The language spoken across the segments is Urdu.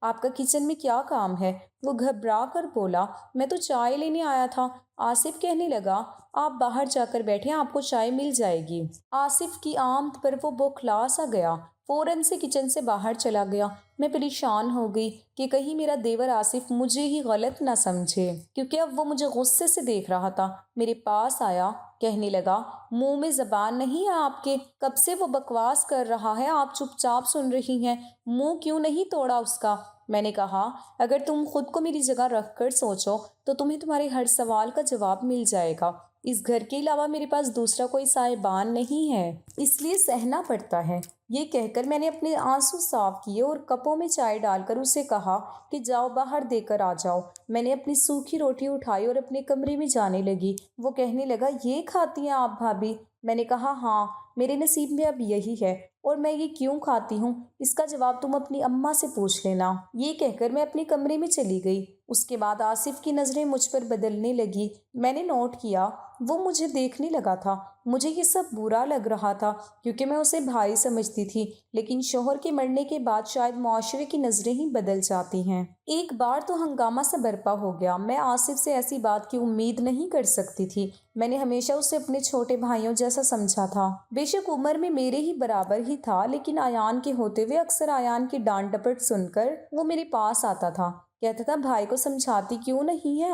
آپ کا کچن میں کیا کام ہے؟ وہ گھبرا کر بولا، میں تو چائے لینے آیا تھا۔ آصف کہنے لگا، آپ باہر جا کر بیٹھیں، آپ کو چائے مل جائے گی۔ آصف کی آمد پر وہ بوکھلا سا گیا، فوراً سے کچن سے باہر چلا گیا۔ میں پریشان ہو گئی کہ کہیں میرا دیور آصف مجھے ہی غلط نہ سمجھے، کیونکہ اب وہ مجھے غصے سے دیکھ رہا تھا۔ میرے پاس آیا، کہنے لگا، منہ میں زبان نہیں ہے آپ کے؟ کب سے وہ بکواس کر رہا ہے، آپ چپ چاپ سن رہی ہیں، منہ کیوں نہیں توڑا اس کا؟ میں نے کہا، اگر تم خود کو میری جگہ رکھ کر سوچو تو تمہیں تمہارے ہر سوال کا جواب مل جائے گا۔ اس گھر کے علاوہ میرے پاس دوسرا کوئی صاحبان نہیں ہے، اس لیے سہنا پڑتا ہے۔ یہ کہہ کر میں نے اپنے آنسو صاف کیے اور کپوں میں چائے ڈال کر اسے کہا کہ جاؤ باہر دے کر آ جاؤ۔ میں نے اپنی سوکھی روٹی اٹھائی اور اپنے کمرے میں جانے لگی۔ وہ کہنے لگا، یہ کھاتی ہیں آپ بھابھی؟ میں نے کہا، ہاں، میرے نصیب میں اب یہی ہے، اور میں یہ کیوں کھاتی ہوں اس کا جواب تم اپنی اماں سے پوچھ لینا۔ یہ کہہ کر میں اپنے کمرے میں چلی گئی۔ اس کے بعد آصف کی نظریں مجھ پر بدلنے لگی۔ میں نے نوٹ کیا وہ مجھے دیکھنے لگا تھا۔ مجھے یہ سب برا لگ رہا تھا کیونکہ میں اسے بھائی سمجھتی تھی، لیکن شوہر کے مرنے کے بعد شاید معاشرے کی نظریں ہی بدل جاتی ہیں۔ ایک بار تو ہنگامہ سا برپا ہو گیا۔ میں آصف سے ایسی بات کی امید نہیں کر سکتی تھی۔ میں نے ہمیشہ اسے اپنے چھوٹے بھائیوں جیسا سمجھا تھا۔ بے شک عمر میں میرے ہی برابر ہی تھا، لیکن ایان کے ہوتے ہوئے اکثر ایان کی ڈانٹ ڈپٹ سن کر وہ میرے پاس آتا تھا، کہتا تھا، بھائی کو سمجھاتی کیوں نہیں ہیں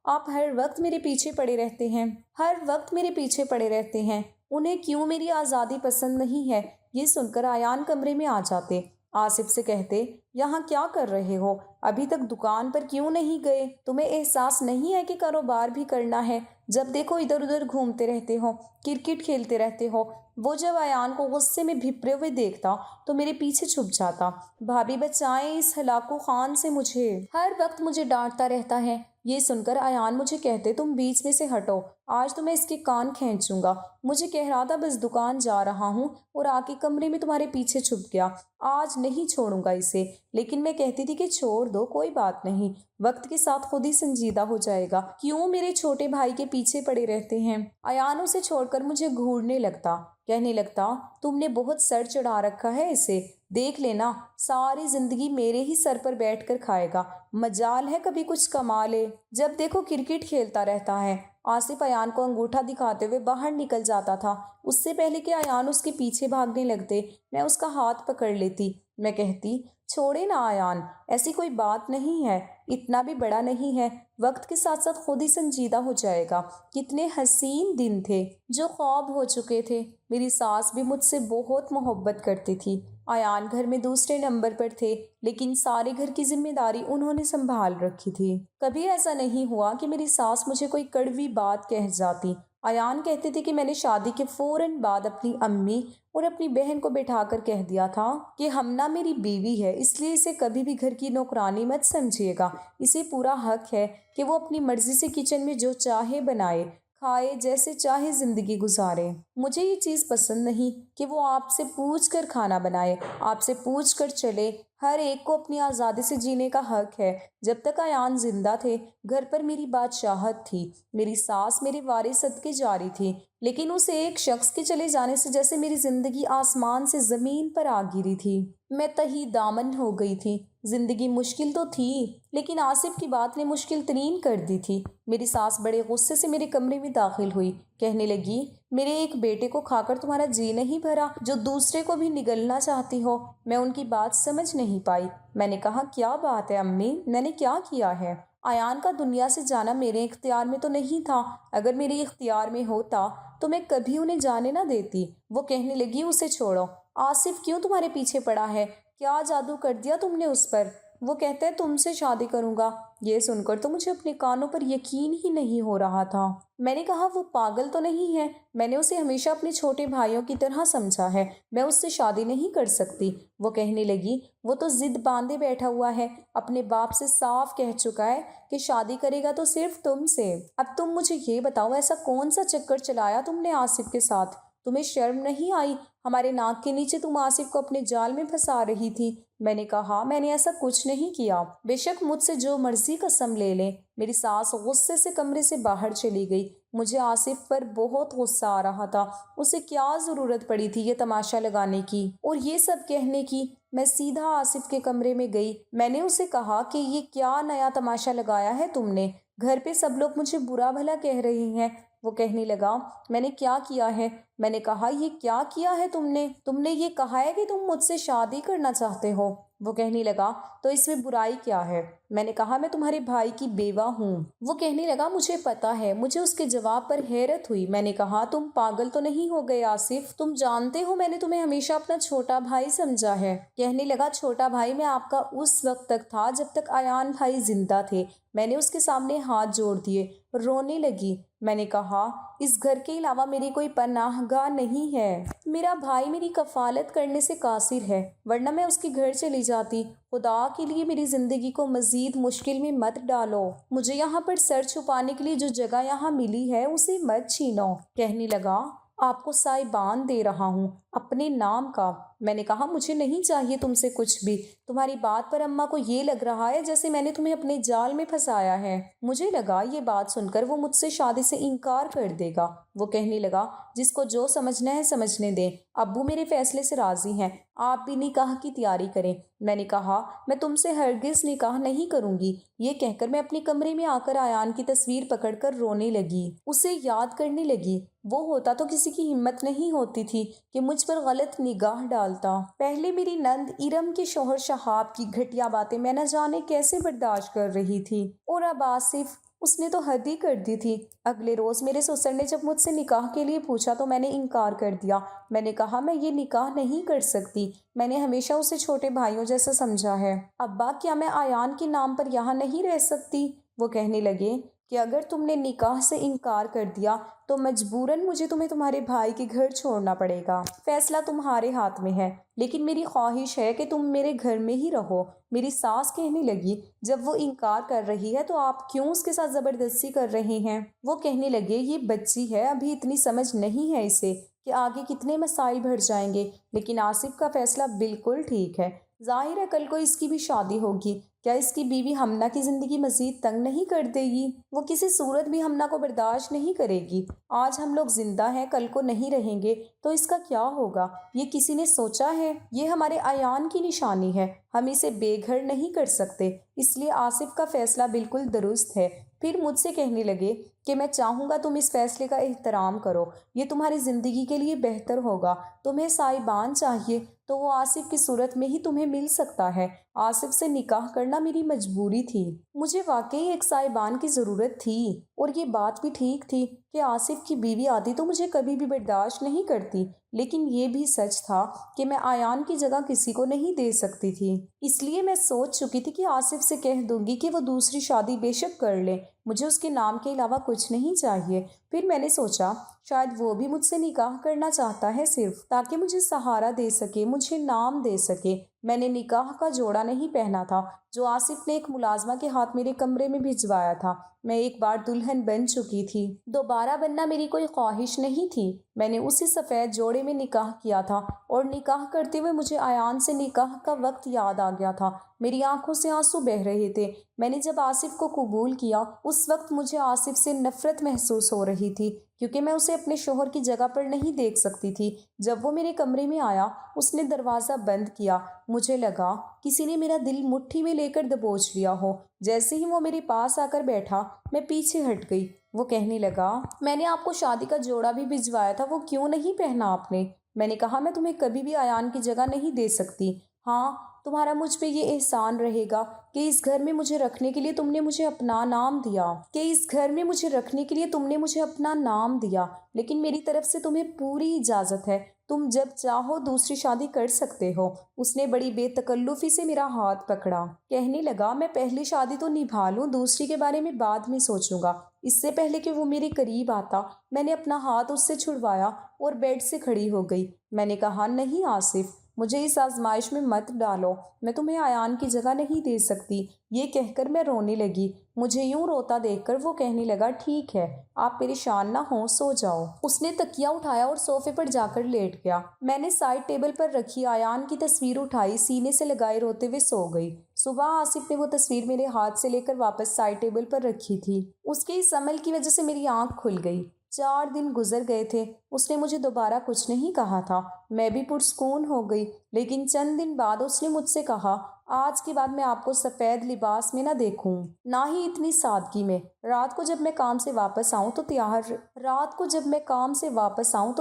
آپ ہر وقت میرے پیچھے پڑے رہتے ہیں، ہر وقت میرے پیچھے پڑے رہتے ہیں، انہیں کیوں میری آزادی پسند نہیں ہے؟ یہ سن کر ایان کمرے میں آ جاتے، آصف سے کہتے، یہاں کیا کر رہے ہو؟ ابھی تک دکان پر کیوں نہیں گئے؟ تمہیں احساس نہیں ہے کہ کاروبار بھی کرنا ہے؟ جب دیکھو ادھر ادھر گھومتے رہتے ہو، کرکٹ کھیلتے رہتے ہو۔ وہ جب ایان کو غصے میں بھپرے ہوئے دیکھتا تو میرے پیچھے چھپ جاتا۔ بھابھی بچائیں اس ہلاکو خان سے، مجھے ہر وقت مجھے ڈانٹتا رہتا ہے۔ یہ سن کر ایان مجھے کہتے، تم بیچ میں سے ہٹو، آج تو میں اس کے کان کھینچوں گا۔ مجھے کہہ رہا تھا بس دکان جا رہا ہوں اور آ کے کمرے میں تمہارے پیچھے چھپ گیا، آج نہیں چھوڑوں گا اسے۔ لیکن میں کہتی تھی کہ چھوڑ دو، کوئی بات نہیں، وقت کے ساتھ خود ہی سنجیدہ ہو جائے گا، کیوں میرے چھوٹے بھائی کے پیچھے پڑے رہتے ہیں؟ ایان اسے چھوڑ کر مجھے گھورنے لگتا، کہنے لگتا، تم نے بہت سر چڑھا رکھا ہے اسے، دیکھ لینا ساری زندگی میرے ہی سر پر بیٹھ کر کھائے گا، مجال ہے کبھی کچھ کما لے، جب دیکھو کرکٹ کھیلتا رہتا ہے۔ آصف ایان کو انگوٹھا دکھاتے ہوئے باہر نکل جاتا تھا۔ اس سے پہلے کہ ایان اس کے پیچھے بھاگنے لگتے، میں اس کا ہاتھ پکڑ لیتی۔ میں کہتی، چھوڑے نا ایان، ایسی کوئی بات نہیں ہے، اتنا بھی بڑا نہیں ہے، وقت کے ساتھ ساتھ خود ہی سنجیدہ ہو جائے گا۔ کتنے حسین دن تھے جو خواب ہو چکے تھے۔ میری ساس بھی مجھ سے بہت محبت کرتی تھی۔ ایان گھر میں دوسرے نمبر پر تھے، لیکن سارے گھر کی ذمہ داری انہوں نے سنبھال رکھی تھی۔ کبھی ایسا نہیں ہوا کہ میری ساس مجھے کوئی کڑوی بات کہہ جاتی۔ ایان کہتے تھے کہ میں نے شادی کے فوراً بعد اپنی امی اور اپنی بہن کو بٹھا کر کہہ دیا تھا کہ ہمنا میری بیوی ہے، اس لیے اسے کبھی بھی گھر کی نوکرانی مت سمجھیے گا، اسے پورا حق ہے کہ وہ اپنی مرضی سے کچن میں جو چاہے بنائے، کھائے، جیسے چاہے زندگی گزارے۔ مجھے یہ چیز پسند نہیں کہ وہ آپ سے پوچھ کر کھانا بنائے، آپ سے پوچھ کر چلے۔ ہر ایک کو اپنی آزادی سے جینے کا حق ہے۔ جب تک ایان زندہ تھے گھر پر میری بادشاہت تھی، میری ساس میرے وارث صدقے جاری تھی، لیکن اس ایک شخص کے چلے جانے سے جیسے میری زندگی آسمان سے زمین پر آ گری تھی۔ میں تہی دامن ہو گئی تھی۔ زندگی مشکل تو تھی، لیکن آصف کی بات نے مشکل ترین کر دی تھی۔ میری ساس بڑے غصے سے میرے کمرے میں داخل ہوئی، کہنے لگی، میرے ایک بیٹے کو کھا کر تمہارا جی نہیں بھرا جو دوسرے کو بھی نگلنا چاہتی ہو؟ میں ان کی بات سمجھ نہیں پائی۔ میں نے کہا، کیا بات ہے امی، میں نے کیا کیا ہے؟ ایان کا دنیا سے جانا میرے اختیار میں تو نہیں تھا، اگر میرے اختیار میں ہوتا تو میں کبھی انہیں جانے نہ دیتی۔ وہ کہنے لگی، اسے چھوڑو، آصف کیوں تمہارے پیچھے پڑا ہے؟ کیا جادو کر دیا تم نے اس پر؟ وہ کہتا ہے تم سے شادی کروں گا۔ یہ سن کر تو مجھے اپنے کانوں پر یقین ہی نہیں ہو رہا تھا۔ میں نے کہا، وہ پاگل تو نہیں ہے؟ میں نے اسے ہمیشہ اپنے چھوٹے بھائیوں کی طرح سمجھا ہے، میں اس سے شادی نہیں کر سکتی۔ وہ کہنے لگی، وہ تو ضد باندھے بیٹھا ہوا ہے، اپنے باپ سے صاف کہہ چکا ہے کہ شادی کرے گا تو صرف تم سے۔ اب تم مجھے یہ بتاؤ، ایسا کون سا چکر چلایا تم نے آصف کے ساتھ؟ تمہیں شرم نہیں آئی؟ ہمارے ناک کے نیچے تم آصف کو اپنے جال میں پھنسا رہی تھی۔ میں نے کہا، میں نے ایسا کچھ نہیں کیا، بے شک مجھ سے جو مرضی قسم لے لیں۔ میری ساس غصے سے کمرے سے باہر چلی گئی۔ مجھے آصف پر بہت غصہ آ رہا تھا، اسے کیا ضرورت پڑی تھی یہ تماشا لگانے کی اور یہ سب کہنے کی میں سیدھا آصف کے کمرے میں گئی۔ میں نے اسے کہا کہ یہ کیا نیا تماشا لگایا ہے تم نے؟ گھر پہ سب لوگ مجھے برا بھلا کہہ رہے ہیں۔ وہ کہنے لگا، میں نے کیا کیا ہے؟ میں نے کہا، یہ کیا کیا ہے تم نے؟ تم نے یہ کہا ہے کہ تم مجھ سے شادی کرنا چاہتے ہو۔ وہ کہنے لگا، تو اس میں برائی کیا ہے؟ میں نے کہا، میں تمہارے بھائی کی بیوہ ہوں۔ وہ کہنے لگا، مجھے پتا ہے۔ مجھے اس کے جواب پر حیرت ہوئی۔ میں نے کہا، تم پاگل تو نہیں ہو گئے آصف؟ تم جانتے ہو میں نے تمہیں ہمیشہ اپنا چھوٹا بھائی سمجھا ہے۔ کہنے لگا، چھوٹا بھائی میں آپ کا اس وقت تک تھا جب تک ایان بھائی زندہ تھے۔ میں نے اس کے سامنے ہاتھ جوڑ دیے، رونے لگی۔ میں نے کہا، اس گھر کے علاوہ میری کوئی پناہ گاہ نہیں ہے۔ میرا بھائی میری کفالت کرنے سے قاصر ہے، ورنہ میں اس کے گھر چلی جاتی۔ خدا کے لیے میری زندگی کو مزید مشکل میں مت ڈالو۔ مجھے یہاں پر سر چھپانے کے لیے جو جگہ یہاں ملی ہے اسے مت چھینو۔ کہنے لگا، آپ کو سائبان دے رہا ہوں اپنے نام کا۔ میں نے کہا، مجھے نہیں چاہیے تم سے کچھ بھی۔ تمہاری بات پر اماں کو یہ لگ رہا ہے جیسے میں نے تمہیں اپنے جال میں پھنسایا ہے۔ مجھے لگا یہ بات سن کر وہ مجھ سے شادی سے انکار کر دے گا۔ وہ کہنے لگا، جس کو جو سمجھنا ہے سمجھنے دیں، ابو میرے فیصلے سے راضی ہیں، آپ بھی نکاح کی تیاری کریں۔ میں نے کہا، میں تم سے ہرگز نکاح نہیں کروں گی۔ یہ کہہ کر میں اپنے کمرے میں آ کر ایان کی تصویر پکڑ کر رونے لگی، اسے یاد کرنے لگی۔ وہ ہوتا تو کسی کی ہمت نہیں ہوتی تھی کہ مجھ پر غلط نگاہ ڈالتا۔ پہلے میری نند ارم کے شوہر شہاب کی گھٹیا باتیں میں نہ جانے کیسے برداشت کر رہی تھی، اور اب آصف، اس نے تو حد ہی کر دی تھی۔ اگلے روز میرے سسر نے جب مجھ سے نکاح کے لیے پوچھا تو میں نے انکار کر دیا۔ میں نے کہا، میں یہ نکاح نہیں کر سکتی۔ میں نے ہمیشہ اسے چھوٹے بھائیوں جیسا سمجھا ہے۔ ابا، کیا میں ایان کے نام پر یہاں نہیں رہ سکتی؟ وہ کہنے لگے کہ اگر تم نے نکاح سے انکار کر دیا تو مجبوراً مجھے تمہیں تمہارے بھائی کے گھر چھوڑنا پڑے گا۔ فیصلہ تمہارے ہاتھ میں ہے، لیکن میری خواہش ہے کہ تم میرے گھر میں ہی رہو۔ میری ساس کہنے لگی، جب وہ انکار کر رہی ہے تو آپ کیوں اس کے ساتھ زبردستی کر رہے ہیں؟ وہ کہنے لگے، یہ بچی ہے، ابھی اتنی سمجھ نہیں ہے اسے کہ آگے کتنے مسائل بڑھ جائیں گے۔ لیکن آصف کا فیصلہ بالکل ٹھیک ہے۔ ظاہر ہے کل کو اس کی بھی شادی ہوگی۔ کیا اس کی بیوی ہمنا کی زندگی مزید تنگ نہیں کر دے گی؟ وہ کسی صورت بھی ہمنا کو برداشت نہیں کرے گی۔ آج ہم لوگ زندہ ہیں، کل کو نہیں رہیں گے تو اس کا کیا ہوگا؟ یہ کسی نے سوچا ہے؟ یہ ہمارے ایان کی نشانی ہے، ہم اسے بے گھر نہیں کر سکتے۔ اس لیے آصف کا فیصلہ بالکل درست ہے۔ پھر مجھ سے کہنے لگے کہ میں چاہوں گا تم اس فیصلے کا احترام کرو، یہ تمہاری زندگی کے لیے بہتر ہوگا۔ تمہیں سائبان چاہیے تو وہ آصف کی صورت میں ہی تمہیں مل سکتا ہے۔ آصف سے نکاح کرنا میری مجبوری تھی۔ مجھے واقعی ایک سائبان کی ضرورت تھی، اور یہ بات بھی ٹھیک تھی کہ آصف کی بیوی آتی تو مجھے کبھی بھی برداشت نہیں کرتی۔ لیکن یہ بھی سچ تھا کہ میں ایان کی جگہ کسی کو نہیں دے سکتی تھی۔ اس لیے میں سوچ چکی تھی کہ آصف سے کہہ دوں گی کہ وہ دوسری شادی بے شک کر لے، مجھے اس کے نام کے علاوہ کچھ نہیں چاہیے۔ پھر میں نے سوچا شاید وہ بھی مجھ سے نکاح کرنا چاہتا ہے، صرف تاکہ مجھے سہارا دے سکے، مجھے نام دے سکے۔ میں نے نکاح کا جوڑا نہیں پہنا تھا جو آصف نے ایک ملازمہ کے ہاتھ میرے کمرے میں بھجوایا تھا۔ میں ایک بار دلہن بن چکی تھی، دوبارہ بننا میری کوئی خواہش نہیں تھی۔ میں نے اسی سفید جوڑے میں نکاح کیا تھا، اور نکاح کرتے ہوئے مجھے ایان سے نکاح کا وقت یاد آ گیا تھا۔ میری آنکھوں سے آنسو بہہ رہے تھے۔ میں نے جب آصف کو قبول کیا اس وقت مجھے آصف سے نفرت محسوس ہو رہی تھی، کیونکہ میں اسے اپنے شوہر کی جگہ پر نہیں دیکھ سکتی تھی۔ جب وہ میرے کمرے میں آیا اس نے دروازہ بند کیا۔ مجھے لگا کسی نے میرا دل مٹھی میں لے کر دبوچ لیا ہو۔ جیسے ہی وہ میرے پاس آ کر بیٹھا میں پیچھے ہٹ گئی۔ وہ کہنے لگا، میں نے آپ کو شادی کا جوڑا بھی بھجوایا تھا، وہ کیوں نہیں پہنا آپ نے؟ میں نے کہا، میں تمہیں کبھی بھی ایان کی جگہ نہیں دے سکتی۔ ہاں، تمہارا مجھ پہ یہ احسان رہے گا کہ اس گھر میں مجھے رکھنے کے لیے تم نے مجھے اپنا نام دیا، لیکن میری طرف سے تمہیں پوری اجازت ہے، تم جب چاہو دوسری شادی کر سکتے ہو۔ اس نے بڑی بے تکلفی سے میرا ہاتھ پکڑا، کہنے لگا، میں پہلی شادی تو نبھا لوں، دوسری کے بارے میں بعد میں سوچوں گا۔ اس سے پہلے کہ وہ میرے قریب آتا میں نے اپنا ہاتھ اس سے چھڑوایا اور بیڈ سے کھڑی ہو گئی۔ میں نے کہا، نہیں آصف، مجھے اس آزمائش میں مت ڈالو، میں تمہیں ایان کی جگہ نہیں دے سکتی۔ یہ کہہ کر میں رونے لگی۔ مجھے یوں روتا دیکھ کر وہ کہنے لگا، ٹھیک ہے، آپ پریشان نہ ہوں، سو جاؤ۔ اس نے تکیہ اٹھایا اور صوفے پر جا کر لیٹ گیا۔ میں نے سائڈ ٹیبل پر رکھی ایان کی تصویر اٹھائی، سینے سے لگائے روتے ہوئے سو گئی۔ صبح آصف نے وہ تصویر میرے ہاتھ سے لے کر واپس سائڈ ٹیبل پر رکھی تھی۔ اس کے اس عمل کی وجہ سے میری آنکھ کھل گئی۔ 4 دن گزر گئے تھے، اس نے مجھے دوبارہ کچھ نہیں کہا تھا۔ میں بھی پرسکون ہو گئی، لیکن چند دن بعد اس نے مجھ سے کہا، آج کے بعد میں آپ کو سفید لباس میں نہ دیکھوں، نہ ہی اتنی سادگی میں۔ رات کو جب میں کام سے واپس آؤں تو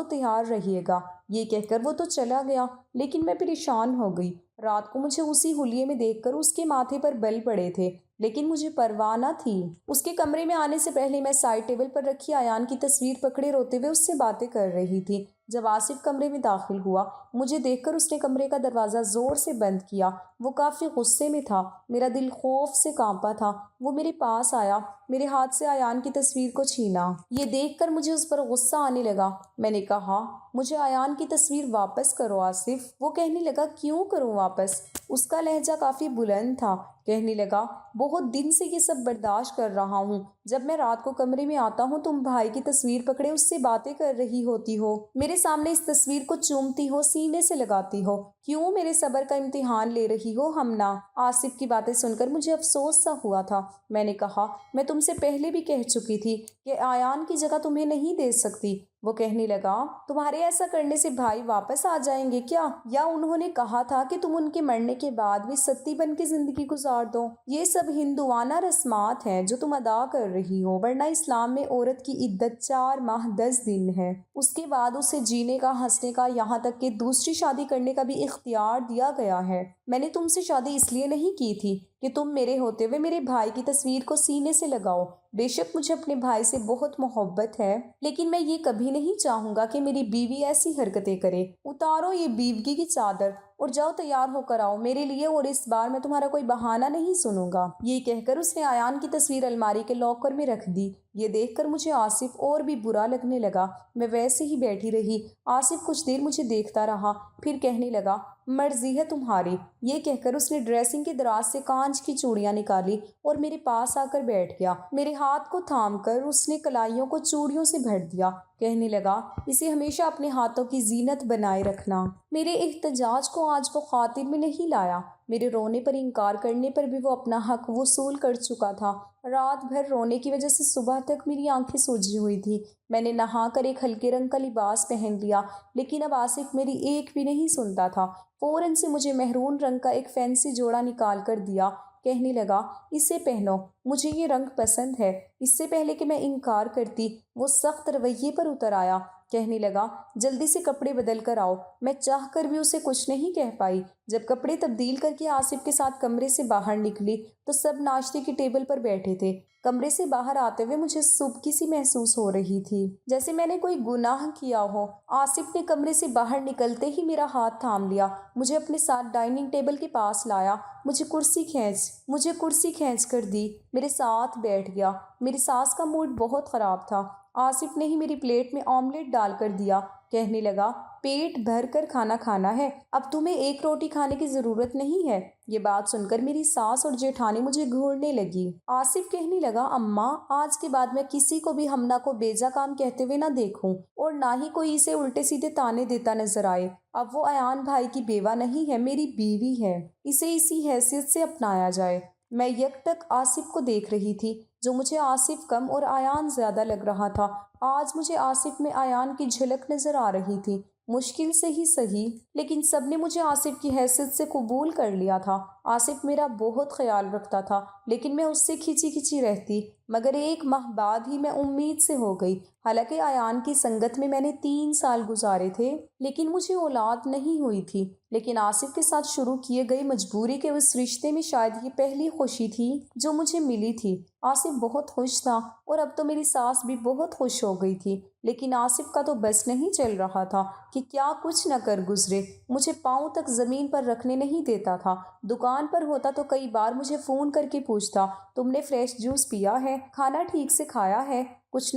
تیار رہیے گا۔ یہ کہہ کر وہ تو چلا گیا، لیکن میں پریشان ہو گئی۔ رات کو مجھے اسی حلیے میں دیکھ کر اس کے ماتھے پر بل پڑے تھے، لیکن مجھے پرواہ نہ تھی۔ اس کے کمرے میں آنے سے پہلے میں سائڈ ٹیبل پر رکھی ایان کی تصویر پکڑے روتے ہوئے اس سے باتیں کر رہی تھی۔ جب آصف کمرے میں داخل ہوا، مجھے دیکھ کر اس نے کمرے کا دروازہ زور سے بند کیا۔ وہ کافی غصے میں تھا، میرا دل خوف سے کانپا تھا۔ وہ میرے پاس آیا، میرے ہاتھ سے ایان کی تصویر کو چھینا۔ یہ دیکھ کر مجھے اس پر غصہ آنے لگا۔ میں نے کہا، مجھے ایان کی تصویر واپس کرو آصف۔ وہ کہنے لگا، کیوں کروں واپس؟ اس کا لہجہ کافی بلند تھا۔ کہنے لگا، بہت دن سے یہ سب برداشت کر رہا ہوں۔ جب میں رات کو کمرے میں آتا ہوں تم بھائی کی تصویر پکڑے اس سے باتیں کر رہی ہوتی ہو، میرے سامنے اس تصویر کو چومتی ہو، سینے سے لگاتی ہو۔ کیوں میرے صبر کا امتحان لے رہی ہو ہمنا؟ آصف کی باتیں سن کر مجھے افسوس سا ہوا تھا۔ میں نے کہا، میں تم سے پہلے بھی کہہ چکی تھی کہ ایان کی جگہ تمہیں نہیں دے سکتی۔ وہ کہنے لگا، تمہارے ایسا کرنے سے بھائی واپس آ جائیں گے کیا؟ یا انہوں نے کہا تھا کہ تم ان کے مرنے کے بعد بھی ستی بن کے زندگی گزار دو؟ یہ سب ہندوانہ رسمات ہیں جو تم ادا کر رہی ہو، ورنہ اسلام میں عورت کی عدت 4 ماہ 10 دن ہے۔ اس کے بعد اسے جینے کا، ہنسنے کا، یہاں تک کہ دوسری شادی کرنے کا بھی اختیار دیا گیا ہے۔ میں نے تم سے شادی اس لیے نہیں کی تھی کہ تم میرے ہوتے ہوئے میرے بھائی کی تصویر کو سینے سے لگاؤ۔ بے شک مجھے اپنے بھائی سے بہت محبت ہے، لیکن میں یہ کبھی نہیں چاہوں گا کہ میری بیوی ایسی حرکتیں کرے۔ اتارو یہ بیوگی کی چادر اور جاؤ تیار ہو کر آؤ میرے لیے، اور اس بار میں تمہارا کوئی بہانہ نہیں سنوں گا۔ یہ کہہ کر اس نے ایان کی تصویر الماری کے لاکر میں رکھ دی۔ یہ دیکھ کر مجھے آصف اور بھی برا لگنے لگا۔ میں ویسے ہی بیٹھی رہی۔ آصف کچھ دیر مجھے دیکھتا رہا، پھر کہنے لگا، مرضی ہے تمہاری۔ یہ کہہ کر اس نے ڈریسنگ کے دراز سے کانچ کی چوڑیاں نکالی اور میرے پاس آ کر بیٹھ گیا۔ میرے ہاتھ کو تھام کر اس نے کلائیوں کو چوڑیوں سے بھر دیا۔ کہنے لگا، اسے ہمیشہ اپنے ہاتھوں کی زینت بنائے رکھنا۔ میرے احتجاج کو آج وہ خاطر میں نہیں لایا۔ میرے رونے پر انکار کرنے پر بھی وہ اپنا حق وصول کر چکا تھا۔ رات بھر رونے کی وجہ سے صبح تک میری آنکھیں سوجی ہوئی تھی۔ میں نے نہا کر ایک ہلکے رنگ کا لباس پہن لیا، لیکن اب آصف میری ایک بھی نہیں سنتا تھا۔ فوراً سے مجھے مہرون رنگ کا ایک فینسی جوڑا نکال کر دیا۔ کہنے لگا، اسے پہنو، مجھے یہ رنگ پسند ہے۔ اس سے پہلے کہ میں انکار کرتی، وہ سخت رویے پر اتر آیا۔ کہنے لگا، جلدی سے کپڑے بدل کر آؤ۔ میں چاہ کر بھی اسے کچھ نہیں کہہ پائی۔ جب کپڑے تبدیل کر کے آصف کے ساتھ کمرے سے باہر نکلی تو سب ناشتے کی ٹیبل پر بیٹھے تھے۔ کمرے سے باہر آتے ہوئے مجھے سبکی سی محسوس ہو رہی تھی، جیسے میں نے کوئی گناہ کیا ہو۔ آصف نے کمرے سے باہر نکلتے ہی میرا ہاتھ تھام لیا، مجھے اپنے ساتھ ڈائننگ ٹیبل کے پاس لایا، مجھے کرسی کھینچ کر دی، میرے ساتھ بیٹھ گیا۔ میری ساس کا موڈ بہت خراب تھا۔ آصف نے ہی میری پلیٹ میں آملیٹ ڈال کر دیا۔ کہنے لگا، پیٹ بھر کر کھانا کھانا ہے، اب تمہیں ایک روٹی کھانے کی ضرورت نہیں ہے۔ یہ بات سن کر میری ساس اور جیٹھانی مجھے گھورنے لگی۔ آصف کہنے لگا، اماں، آج کے بعد میں کسی کو بھی ہمنا کو بیجا کام کہتے ہوئے نہ دیکھوں، اور نہ ہی کوئی اسے الٹے سیدھے تانے دیتا نظر آئے۔ اب وہ ایان بھائی کی بیوہ نہیں ہے، میری بیوی ہے، اسے اسی حیثیت سے اپنایا جائے۔ میں یک ٹک آصف کو دیکھ رہی تھی، جو مجھے آصف کم اور ایان زیادہ لگ رہا تھا۔ آج مجھے آصف میں ایان کی جھلک نظر آ رہی تھی، مشکل سے ہی صحیح، لیکن سب نے مجھے آصف کی حیثیت سے قبول کر لیا تھا۔ آصف میرا بہت خیال رکھتا تھا، لیکن میں اس سے کھچی کھچی رہتی، مگر 1 ماہ بعد ہی میں امید سے ہو گئی۔ حالانکہ ایان کی سنگت میں میں نے 3 سال گزارے تھے، لیکن مجھے اولاد نہیں ہوئی تھی۔ لیکن آصف کے ساتھ شروع کیے گئی مجبوری کے اس رشتے میں شاید یہ پہلی خوشی تھی جو مجھے ملی تھی۔ آصف بہت خوش تھا، اور اب تو میری ساس بھی بہت خوش ہو گئی تھی، لیکن آصف کا تو بس نہیں چل رہا تھا کہ کیا کچھ نہ کر گزرے۔ مجھے پاؤں تک زمین پر رکھنے نہیں دیتا تھا۔ دکان پر ہوتا تو کئی بار مجھے فون کر کے پوچھتا، تم نے فریش جوس پیا ہے، کھانا ٹھیک سے کھایا ہے، کچھ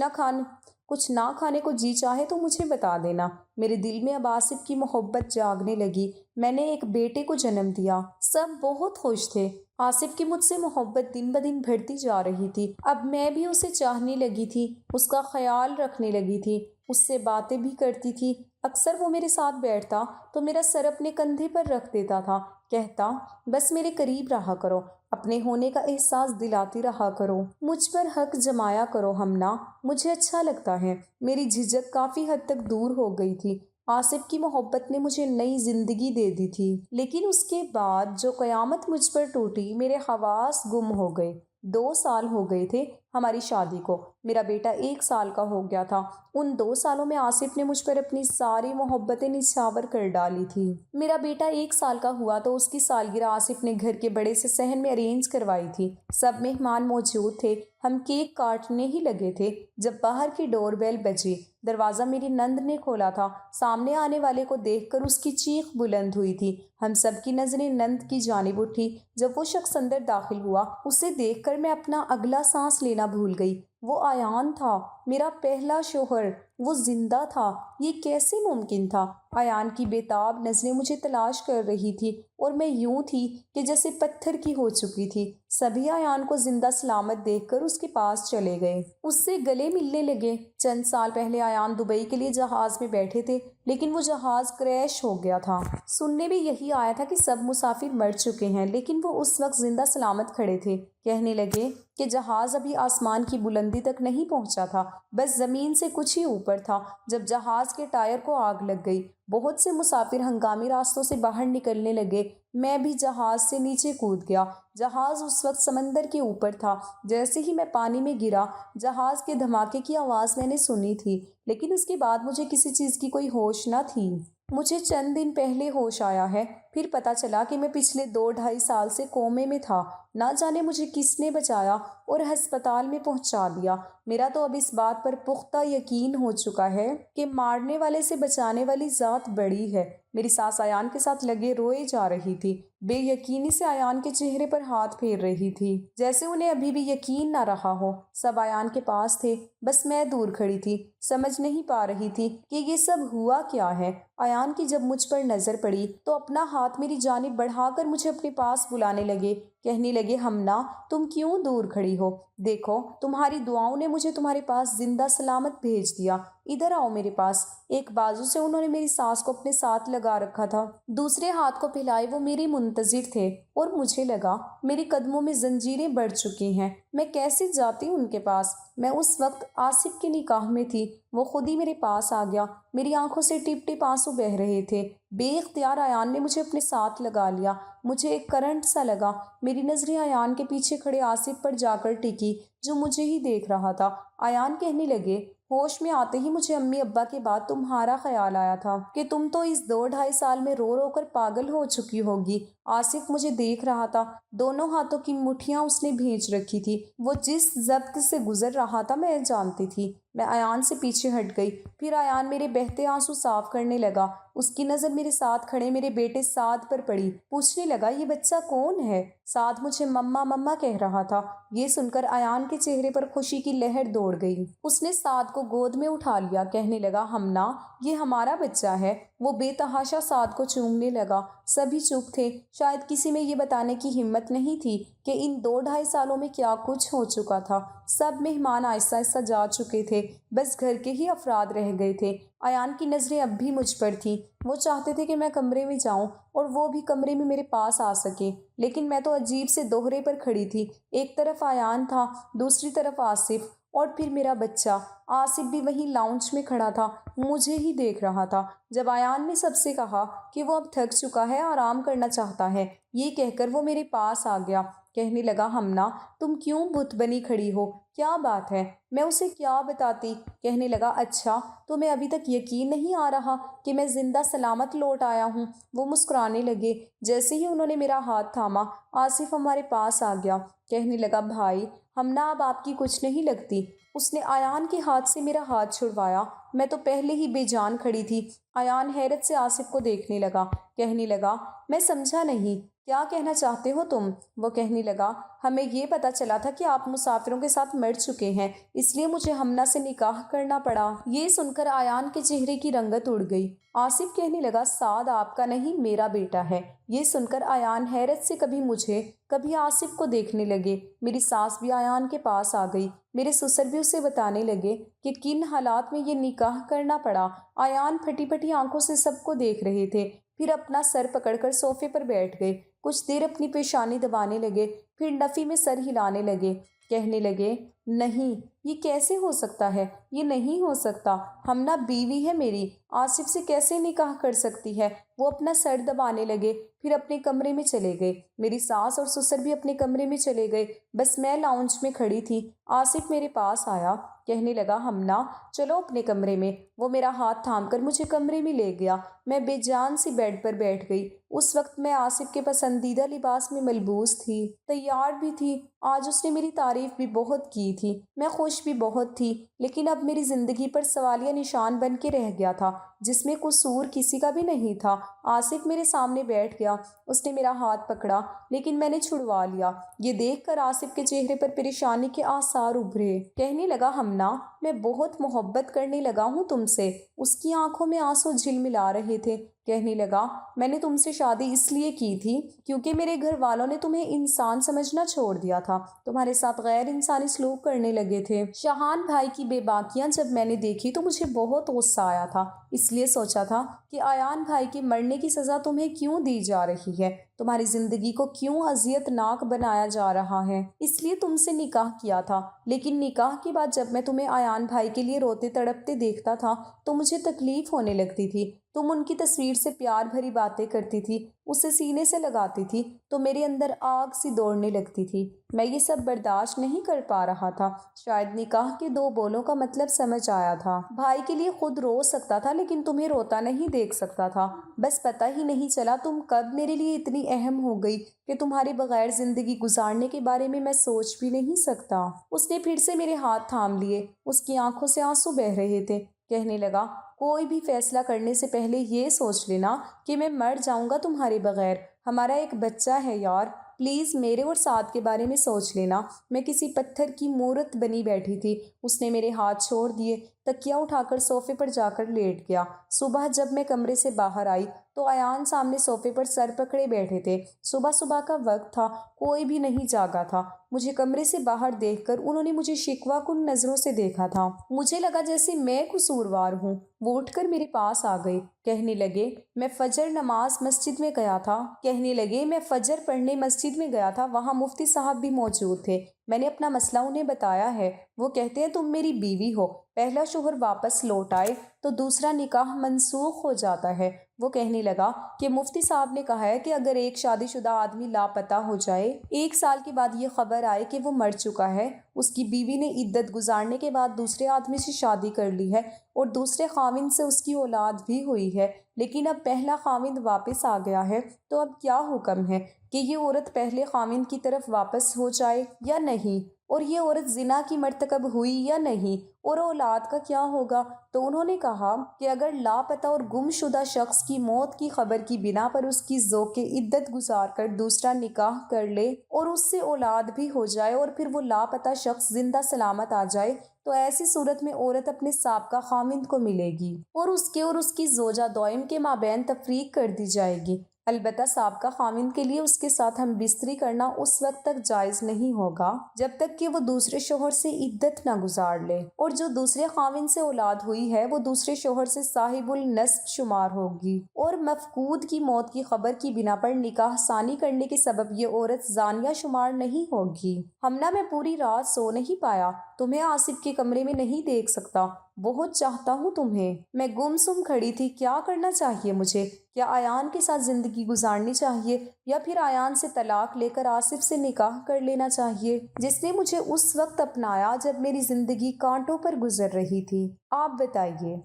نہ کھانے کو جی چاہے تو مجھے بتا دینا۔ میرے دل میں اب آصف کی محبت جاگنے لگی۔ میں نے ایک بیٹے کو جنم دیا، سب بہت خوش تھے۔ آصف کی مجھ سے محبت دن بدن بڑھتی جا رہی تھی۔ اب میں بھی اسے چاہنے لگی تھی، اس کا خیال رکھنے لگی تھی، اس سے باتیں بھی کرتی تھی۔ اکثر وہ میرے ساتھ بیٹھتا تو میرا سر اپنے کندھے پر رکھ دیتا تھا، کہتا، بس میرے قریب رہا کرو، اپنے ہونے کا احساس دلاتی رہا کرو، مجھ پر حق جمایا کرو ہمنا، مجھے اچھا لگتا ہے۔ میری جھجک کافی حد تک دور ہو گئی تھی۔ آصف کی محبت نے مجھے نئی زندگی دے دی تھی، لیکن اس کے بعد جو قیامت مجھ پر ٹوٹی، میرے حواس گم ہو گئے۔ 2 سال ہو گئے تھے ہماری شادی کو، میرا بیٹا 1 سال کا ہو گیا تھا۔ ان 2 سالوں میں آصف نے مجھ پر اپنی ساری محبتیں نچھاور کر ڈالی تھی۔ میرا بیٹا 1 سال کا ہوا تو اس کی سالگرہ آصف نے گھر کے بڑے سے صحن میں ارینج کروائی تھی۔ سب مہمان موجود تھے، ہم کیک کاٹنے ہی لگے تھے جب باہر کی ڈور بیل بجی۔ دروازہ میری نند نے کھولا تھا۔ سامنے آنے والے کو دیکھ کر اس کی چیخ بلند ہوئی تھی۔ ہم سب کی نظریں نند کی جانب اٹھی۔ جب وہ شخص اندر داخل ہوا، اسے دیکھ کر میں اپنا اگلا سانس لینا بھول گئی۔ وہ ایان تھا، میرا پہلا شوہر۔ وہ زندہ تھا، یہ کیسے ممکن تھا؟ ایان کی بےتاب نظریں مجھے تلاش کر رہی تھی اور میں یوں تھی کہ جیسے پتھر کی ہو چکی تھی۔ سبھی ایان کو زندہ سلامت دیکھ کر اس کے پاس چلے گئے، اس سے گلے ملنے لگے۔ چند سال پہلے ایان دبئی کے لیے جہاز میں بیٹھے تھے، لیکن وہ جہاز کریش ہو گیا تھا۔ سننے میں یہی آیا تھا کہ سب مسافر مر چکے ہیں، لیکن وہ اس وقت زندہ سلامت کھڑے تھے۔ کہنے لگے کہ جہاز ابھی آسمان کی بلندی تک نہیں پہنچا تھا، بس زمین سے کچھ ہی اوپر تھا جب جہاز کے ٹائر کو آگ لگ گئی۔ بہت سے مسافر ہنگامی راستوں سے باہر نکلنے لگے۔ میں بھی جہاز سے نیچے کود گیا۔ جہاز اس وقت سمندر کے اوپر تھا۔ جیسے ہی میں پانی میں گرا، جہاز کے دھماکے کی آواز میں نے سنی تھی، لیکن اس کے بعد مجھے کسی چیز کی کوئی ہوش نہ تھی۔ مجھے چند دن پہلے ہوش آیا ہے، پھر پتہ چلا کہ میں پچھلے 2-2.5 سال سے کومے میں تھا۔ نہ جانے مجھے کس نے بچایا اور ہسپتال میں پہنچا دیا۔ میرا تو اب اس بات پر پختہ یقین ہو چکا ہے کہ مارنے والے سے بچانے والی ذات بڑی ہے۔ میری ساس ایان کے ساتھ لگے روئے جا رہی تھی، بے یقینی سے ایان کے چہرے پر ہاتھ پھیر رہی تھی، جیسے انہیں ابھی بھی یقین نہ رہا ہو۔ سب ایان کے پاس تھے، بس میں دور کھڑی تھی، سمجھ نہیں پا رہی تھی کہ یہ سب ہوا کیا ہے۔ ایان کی جب مجھ پر نظر پڑی تو اپنا ہاتھ میری جانب بڑھا کر مجھے اپنے پاس بلانے لگے۔ کہنے لگے، ہمنا تم کیوں دور کھڑی ہو؟ دیکھو تمہاری دعاؤں نے مجھے تمہارے پاس زندہ سلامت بھیج دیا، ادھر آؤ میرے پاس۔ ایک بازو سے انہوں نے میری سانس کو اپنے ساتھ لگا رکھا تھا، دوسرے ہاتھ کو پھیلائے وہ میری منتظر تھے، اور مجھے لگا میری قدموں میں زنجیریں بڑھ چکی ہیں، میں کیسے جاتی ان کے پاس؟ میں اس وقت آصف کے نکاح میں تھی، وہ خود ہی میرے پاس آ گیا، میری آنکھوں سے ٹپ ٹپ آنسو بہہ رہے تھے۔ بے اختیار ایان نے مجھے اپنے ساتھ لگا لیا، مجھے ایک کرنٹ سا لگا۔ میری نظریں ایان کے پیچھے کھڑے آصف پر جا کر ٹکی، جو مجھے ہی دیکھ رہا تھا۔ ایان کہنے لگے، ہوش میں آتے ہی مجھے امی ابا کے بعد تمہارا خیال آیا تھا کہ تم تو اس 2-2.5 سال میں رو رو کر پاگل ہو چکی ہوگی۔ آصف مجھے دیکھ رہا تھا، دونوں ہاتھوں کی مٹھیاں اس نے بھیج رکھی تھی۔ وہ جس ضبط سے گزر رہا تھا میں جانتی تھی۔ میں ایان سے پیچھے ہٹ گئی، پھر ایان میرے بہتے آنسو صاف کرنے لگا۔ اس کی نظر میرے ساتھ کھڑے میرے بیٹے سعد پر پڑی، پوچھنے لگا، یہ بچہ کون ہے؟ سعد مجھے مما مما کہہ رہا تھا۔ یہ سن کر ایان کے چہرے پر خوشی کی لہر دوڑ گئی۔ اس نے سعد کو گود میں اٹھا لیا، کہنے لگا، ہمنا یہ ہمارا بچہ ہے۔ وہ بے تحاشا سعد کو چومنے لگا۔ سبھی چپ تھے، شاید کسی میں یہ بتانے کی ہمت نہیں تھی کہ ان 2-2.5 سالوں میں کیا کچھ ہو چکا تھا۔ سب مہمان آہستہ آہستہ جا چکے تھے، بس گھر کے ہی افراد رہ گئے تھے۔ ایان کی نظریں اب بھی مجھ پر تھیں، وہ چاہتے تھے کہ میں کمرے میں جاؤں اور وہ بھی کمرے میں میرے پاس آ سکے، لیکن میں تو عجیب سے دوہرے پر کھڑی تھی۔ ایک طرف ایان تھا، دوسری طرف آصف، اور پھر میرا بچہ۔ آصف بھی وہیں لاؤنج میں کھڑا تھا، مجھے ہی دیکھ رہا تھا۔ جب ایان نے سب سے کہا کہ وہ اب تھک چکا ہے، آرام کرنا چاہتا ہے، یہ کہہ کر وہ میرے پاس آ گیا۔ کہنے لگا، ہمنا تم کیوں بت بنی کھڑی ہو؟ کیا بات ہے؟ میں اسے کیا بتاتی؟ کہنے لگا، اچھا تمہیں ابھی تک یقین نہیں آ رہا کہ میں زندہ سلامت لوٹ آیا ہوں؟ وہ مسکرانے لگے۔ جیسے ہی انہوں نے میرا ہاتھ تھاما، آصف ہمارے پاس آ گیا۔ کہنے لگا، بھائی ہمنا اب آپ کی کچھ نہیں لگتی۔ اس نے ایان کے ہاتھ سے میرا ہاتھ چھڑوایا، میں تو پہلے ہی بے جان کھڑی تھی۔ ایان حیرت سے آصف کو دیکھنے لگا، کہنے لگا، میں سمجھا نہیں، کیا کہنا چاہتے ہو تم؟ وہ کہنے لگا، ہمیں یہ پتہ چلا تھا کہ آپ مسافروں کے ساتھ مر چکے ہیں، اس لیے مجھے ہمنا سے نکاح کرنا پڑا۔ یہ سن کر ایان کے چہرے کی رنگت اڑ گئی۔ آصف کہنے لگا، سعد آپ کا نہیں میرا بیٹا ہے۔ یہ سن کر ایان حیرت سے کبھی مجھے کبھی آصف کو دیکھنے لگے۔ میری ساس بھی ایان کے پاس آ گئی، میرے سسر بھی اسے بتانے لگے کہ کن حالات میں یہ نکاح کرنا پڑا۔ ایان پھٹی پھٹی آنکھوں سے سب کو دیکھ رہے تھے، پھر اپنا سر پکڑ کر صوفے پر بیٹھ گئے، کچھ دیر اپنی پیشانی دبانے لگے، پھر نفی میں سر ہلانے لگے، کہنے لگے نہیں، یہ کیسے ہو سکتا ہے، یہ نہیں ہو سکتا، ہمنا بیوی ہے میری، آصف سے کیسے نکاح کر سکتی ہے۔ وہ اپنا سر دبانے لگے، پھر اپنے کمرے میں چلے گئے۔ میری ساس اور سسر بھی اپنے کمرے میں چلے گئے، بس میں لاؤنج میں کھڑی تھی۔ آصف میرے پاس آیا، کہنے لگا ہمنا چلو اپنے کمرے میں۔ وہ میرا ہاتھ تھام کر مجھے کمرے میں لے گیا۔ میں بے جان سی بیڈ پر بیٹھ گئی۔ اس وقت میں آصف کے پسندیدہ لباس میں ملبوس تھی، تیار بھی تھی۔ آج اس نے میری تعریف بھی بہت کی تھی، میں خوش بھی بہت تھی، لیکن اب میری زندگی پر سوالیہ نشان بن کے رہ گیا تھا، جس میں قصور کسی کا بھی نہیں تھا۔ آصف میرے سامنے بیٹھ گیا، اس نے میرا ہاتھ پکڑا، لیکن میں نے چھڑوا لیا۔ یہ دیکھ کر آصف کے چہرے پر پریشانی کے آثار ابھرے۔ کہنے لگا ہمنا میں بہت محبت کرنے لگا ہوں تم سے۔ اس کی آنکھوں میں آنسو جھلملا رہے تھے۔ کہنے لگا میں نے تم سے شادی اس لیے کی تھی کیونکہ میرے گھر والوں نے تمہیں انسان سمجھنا چھوڑ دیا تھا، تمہارے ساتھ غیر انسانی سلوک کرنے لگے تھے۔ شاہان بھائی کی بے باکیاں جب میں نے دیکھی تو مجھے بہت غصہ آیا تھا، اس لیے سوچا تھا کہ ایان بھائی کے مرنے کی سزا تمہیں کیوں دی جا رہی ہے، تمہاری زندگی کو کیوں اذیت ناک بنایا جا رہا ہے، اس لیے تم سے نکاح کیا تھا۔ لیکن نکاح کے بعد جب میں تمہیں ایان بھائی کے لیے روتے تڑپتے دیکھتا تھا تو مجھے تکلیف ہونے لگتی تھی۔ تم ان کی تصویر سے پیار بھری باتیں کرتی تھی، اسے سینے سے لگاتی تھی تو میرے اندر آگ سی دوڑنے لگتی تھی۔ میں یہ سب برداشت نہیں کر پا رہا تھا۔ شاید نکاح کے دو بولوں کا مطلب سمجھ آیا تھا۔ بھائی کے لیے خود رو سکتا تھا لیکن تمہیں روتا نہیں دیکھ سکتا تھا۔ بس پتہ ہی نہیں چلا تم کب میرے لیے اتنی اہم ہو گئی کہ تمہارے بغیر زندگی گزارنے کے بارے میں سوچ بھی نہیں سکتا۔ اس نے پھر سے میرے ہاتھ تھام لیے، اس کی آنکھوں سے آنسو بہہ رہے تھے۔ کہنے لگا کوئی بھی فیصلہ کرنے سے پہلے یہ سوچ لینا کہ میں مر جاؤں گا تمہارے بغیر، ہمارا ایک بچہ ہے یار، پلیز میرے اور سعد کے بارے میں سوچ لینا۔ میں کسی پتھر کی مورت بنی بیٹھی تھی۔ اس نے میرے ہاتھ چھوڑ دیے، تکیہ اٹھا کر صوفے پر جا کر لیٹ گیا۔ صبح جب میں کمرے سے باہر آئی تو ایان سامنے صوفے پر سر پکڑے بیٹھے تھے۔ صبح صبح کا وقت تھا، کوئی بھی نہیں جاگا تھا۔ مجھے کمرے سے باہر دیکھ کر انہوں نے مجھے شکوہ کن نظروں سے دیکھا تھا۔ مجھے لگا جیسے میں قصوروار ہوں۔ وہ اٹھ کر میرے پاس آ گئے، کہنے لگے میں فجر نماز مسجد میں گیا تھا، میں فجر پڑھنے مسجد میں گیا تھا، وہاں مفتی صاحب بھی موجود تھے۔ میں نے اپنا مسئلہ انہیں بتایا ہے۔ وہ کہتے ہیں تم میری بیوی ہو، پہلا شوہر واپس لوٹ آئے تو دوسرا نکاح منسوخ ہو جاتا ہے۔ وہ کہنے لگا کہ مفتی صاحب نے کہا ہے کہ اگر ایک شادی شدہ آدمی لاپتہ ہو جائے، 1 سال کے بعد یہ خبر آئے کہ وہ مر چکا ہے، اس کی بیوی نے عدت گزارنے کے بعد دوسرے آدمی سے شادی کر لی ہے اور دوسرے خاوند سے اس کی اولاد بھی ہوئی ہے، لیکن اب پہلا خاوند واپس آ گیا ہے، تو اب کیا حکم ہے کہ یہ عورت پہلے خاوند کی طرف واپس ہو جائے یا نہیں، اور یہ عورت زنا کی مرتکب ہوئی یا نہیں، اور اولاد کا کیا ہوگا؟ تو انہوں نے کہا کہ اگر لاپتہ اور گم شدہ شخص کی موت کی خبر کی بنا پر اس کی ذوق عدت گزار کر دوسرا نکاح کر لے اور اس سے اولاد بھی ہو جائے اور پھر وہ لاپتہ شخص زندہ سلامت آ جائے، تو ایسی صورت میں عورت اپنے سابقہ خاوند کو ملے گی اور اس کی زوجہ دوئم کے مابین تفریق کر دی جائے گی۔ البتہ سابقہ خاوند کے لیے اس کے ساتھ ہم بستری کرنا اس وقت تک جائز نہیں ہوگا جب تک کہ وہ دوسرے شوہر سے عدت نہ گزار لے، اور جو دوسرے خاوند سے اولاد ہوئی ہے وہ دوسرے شوہر سے صاحب النسب شمار ہوگی، اور مفقود کی موت کی خبر کی بنا پر نکاح ثانی کرنے کے سبب یہ عورت زانیہ شمار نہیں ہوگی۔ ہمنا میں پوری رات سو نہیں پایا، تمہیں آصف کے کمرے میں نہیں دیکھ سکتا، بہت چاہتا ہوں تمہیں۔ میں گم سم کھڑی تھی، کیا کرنا چاہیے مجھے؟ کیا ایان کے ساتھ زندگی گزارنی چاہیے یا پھر ایان سے طلاق لے کر آصف سے نکاح کر لینا چاہیے، جس نے مجھے اس وقت اپنایا جب میری زندگی کانٹوں پر گزر رہی تھی؟ آپ بتائیے۔